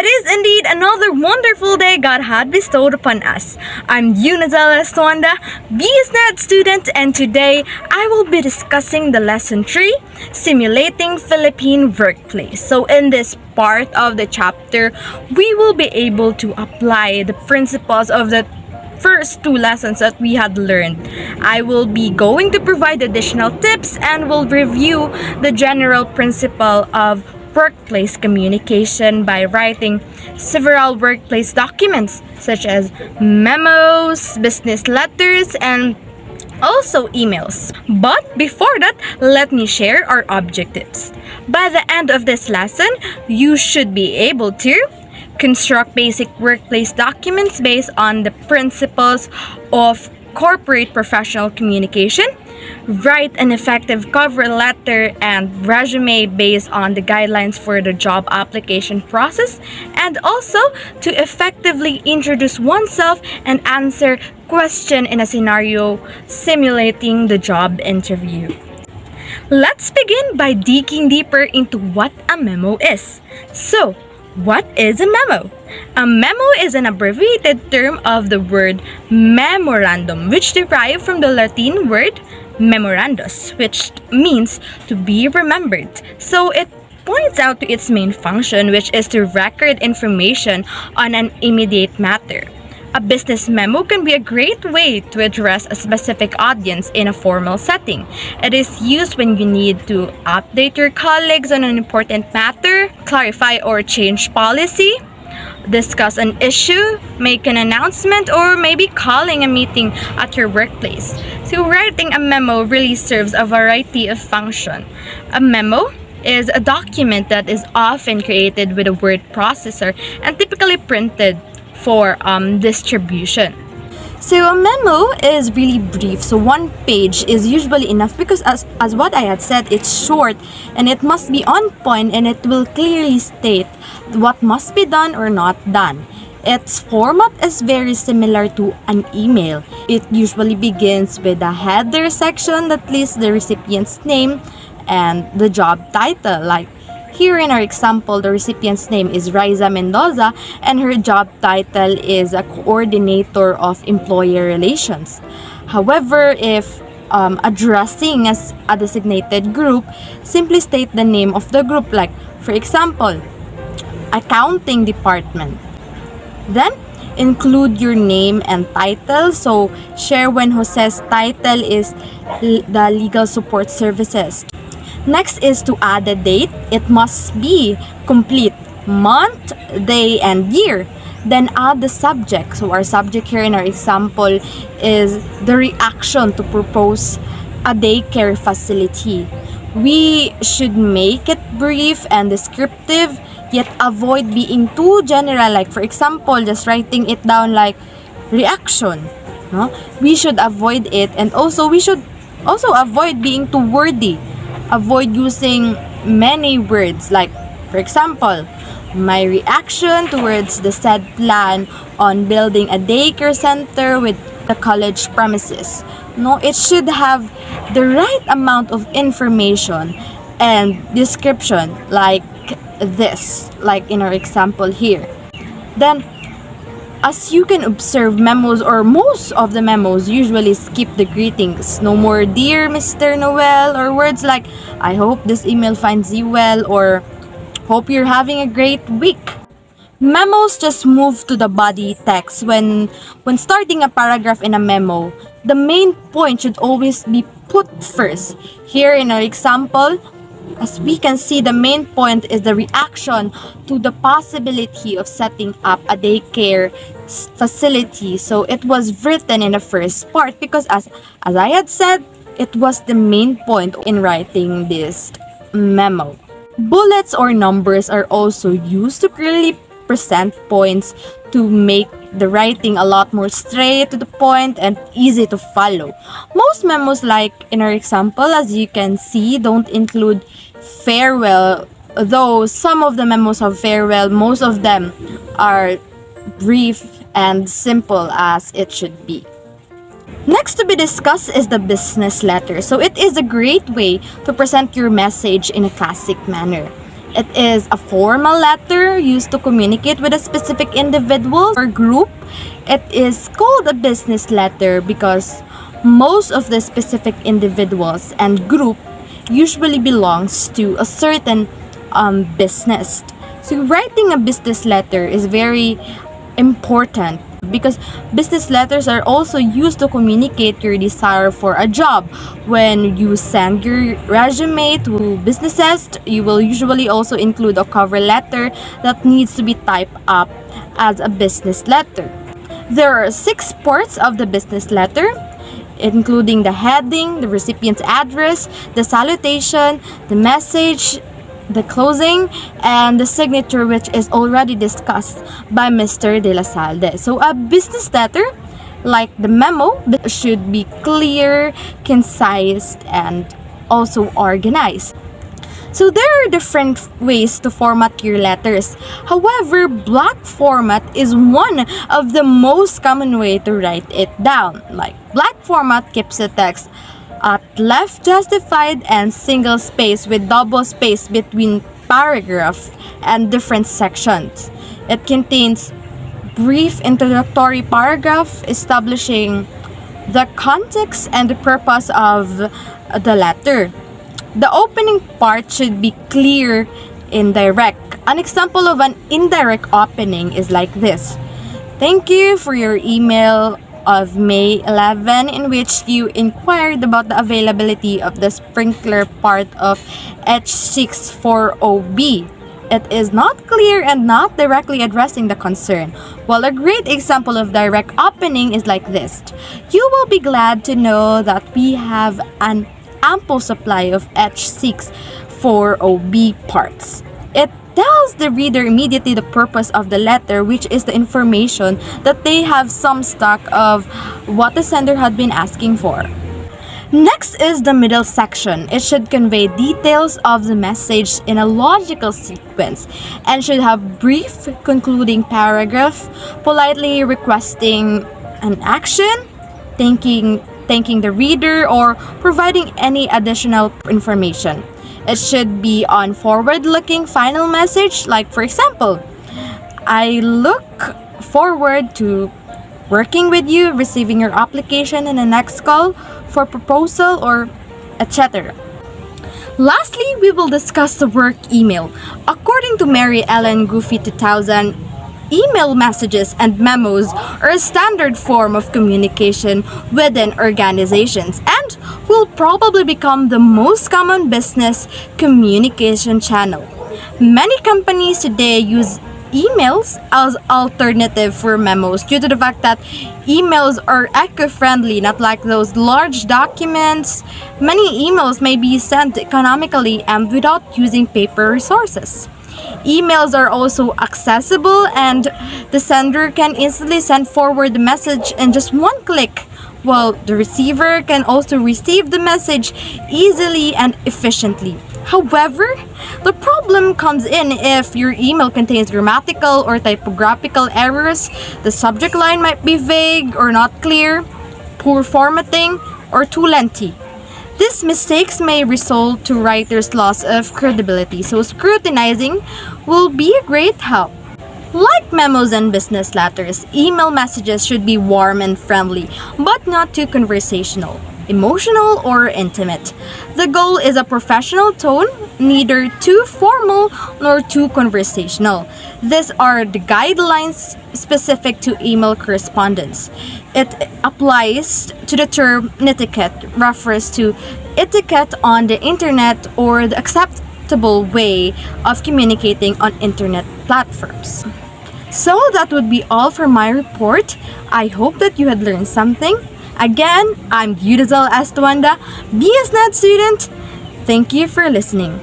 It is indeed another wonderful day God had bestowed upon us. I'm Yunazala Estuanda, BSNet student, and today I will be discussing the lesson 3, Simulating Philippine Workplace. So in this part of the chapter, we will be able to apply the principles of the first 2 lessons that we had learned. I will be going to provide additional tips and will review the general principle of workplace communication by writing several workplace documents such as memos, business letters, and also emails. But before that, let me share our objectives. By the end of this lesson, you should be able to construct basic workplace documents based on the principles of corporate professional communication, write an effective cover letter and resume based on the guidelines for the job application process, and also to effectively introduce oneself and answer question in a scenario simulating the job interview. Let's begin by digging deeper into what a memo is. So, what is a memo? A memo is an abbreviated term of the word memorandum, which derived from the Latin word memorandus, which means to be remembered. So it points out to its main function, which is to record information on an immediate matter. A business memo can be a great way to address a specific audience in a formal setting. It is used when you need to update your colleagues on an important matter, clarify or change policy, discuss an issue, make an announcement, or maybe calling a meeting at your workplace. So writing a memo really serves a variety of functions. A memo is a document that is often created with a word processor and typically printed for distribution. So a memo is really brief, so 1 page is usually enough because as what I had said, it's short and it must be on point and it will clearly state what must be done or not done. Its format is very similar to an email. It usually begins with a header section that lists the recipient's name and the job title. Like here in our example, the recipient's name is Riza Mendoza and her job title is a coordinator of employer relations. However, if addressing as a designated group, simply state the name of the group, like for example, accounting department. Then include your name and title. So Sherwin Jose's title is the legal support services. Next is to add a date. It must be complete, month, day, and year. Then add the subject. So our subject here in our example is the reaction to propose a daycare facility. We should make it brief and descriptive, yet avoid being too general. Like for example, just writing it down like reaction. No? We should avoid it, and also we should also avoid being too wordy. Avoid using many words, like for example, my reaction towards the said plan on building a daycare center with the college premises. No, it should have the right amount of information and description like this, like in our example here. Then, as you can observe, memos or most of the memos usually skip the greetings. No more dear Mr. Noel or words like I hope this email finds you well or hope you're having a great week. Memos just move to the body text. When starting a paragraph in a memo, the main point should always be put first. Here in our example, as we can see, the main point is the reaction to the possibility of setting up a daycare facility. So it was written in the first part because as I had said, it was the main point in writing this memo. Bullets or numbers are also used to clearly present points to make the writing a lot more straight to the point and easy to follow. Most memos, like in our example, as you can see, don't include farewell, though some of the memos have farewell. Most of them are brief and simple as it should be. Next to be discussed is the business letter. So it is a great way to present your message in a classic manner. It is a formal letter used to communicate with a specific individual or group. It is called a business letter because most of the specific individuals and group usually belongs to a certain business. So writing a business letter is very important because business letters are also used to communicate your desire for a job. When you send your resume to businesses, you will usually also include a cover letter that needs to be typed up as a business letter. There are 6 parts of the business letter, including the heading, the recipient's address, the salutation, the message, the closing, and the signature, which is already discussed by Mr. De La Salde. So a business letter, like the memo, should be clear, concise, and also organized. So there are different ways to format your letters. However, block format is one of the most common way to write it down. Like block format keeps the text at left justified and single space with double space between paragraph and different sections. It contains brief introductory paragraph establishing the context and the purpose of the letter. The opening part should be clear, indirect. An example of an indirect opening is like this. Thank you for your email of May 11 in which you inquired about the availability of the sprinkler part of H640B. It is not clear and not directly addressing the concern. While a great example of direct opening is like this. You will be glad to know that we have an ample supply of H640B parts. It tells the reader immediately the purpose of the letter, which is the information that they have some stock of what the sender had been asking for. Next is the middle section. It should convey details of the message in a logical sequence and should have brief concluding paragraph, politely requesting an action, thanking the reader, or providing any additional information. It should be on forward-looking final message, like for example, I look forward to working with you, receiving your application in the next call for proposal, or etc. Lastly, we will discuss the work email. According to Mary Ellen Goofy 2000, email messages and memos are a standard form of communication within organizations and will probably become the most common business communication channel. Many companies today use emails as alternative for memos due to the fact that emails are eco-friendly, not like those large documents. Many emails may be sent economically and without using paper resources. Emails are also accessible and the sender can easily send forward the message in just one click, while the receiver can also receive the message easily and efficiently. However, the problem comes in if your email contains grammatical or typographical errors, the subject line might be vague or not clear, poor formatting, or too lengthy. These mistakes may result to writers' loss of credibility, so scrutinizing will be a great help. Like memos and business letters, email messages should be warm and friendly, but not too conversational, emotional, or intimate. The goal is a professional tone, neither too formal nor too conversational. These are the guidelines specific to email correspondence. It applies to the term netiquette, refers to etiquette on the internet or the acceptable way of communicating on internet platforms. So that would be all for my report. I hope that you had learned something. Again, I'm Yudizel Estuanda, BSNet student. Thank you for listening.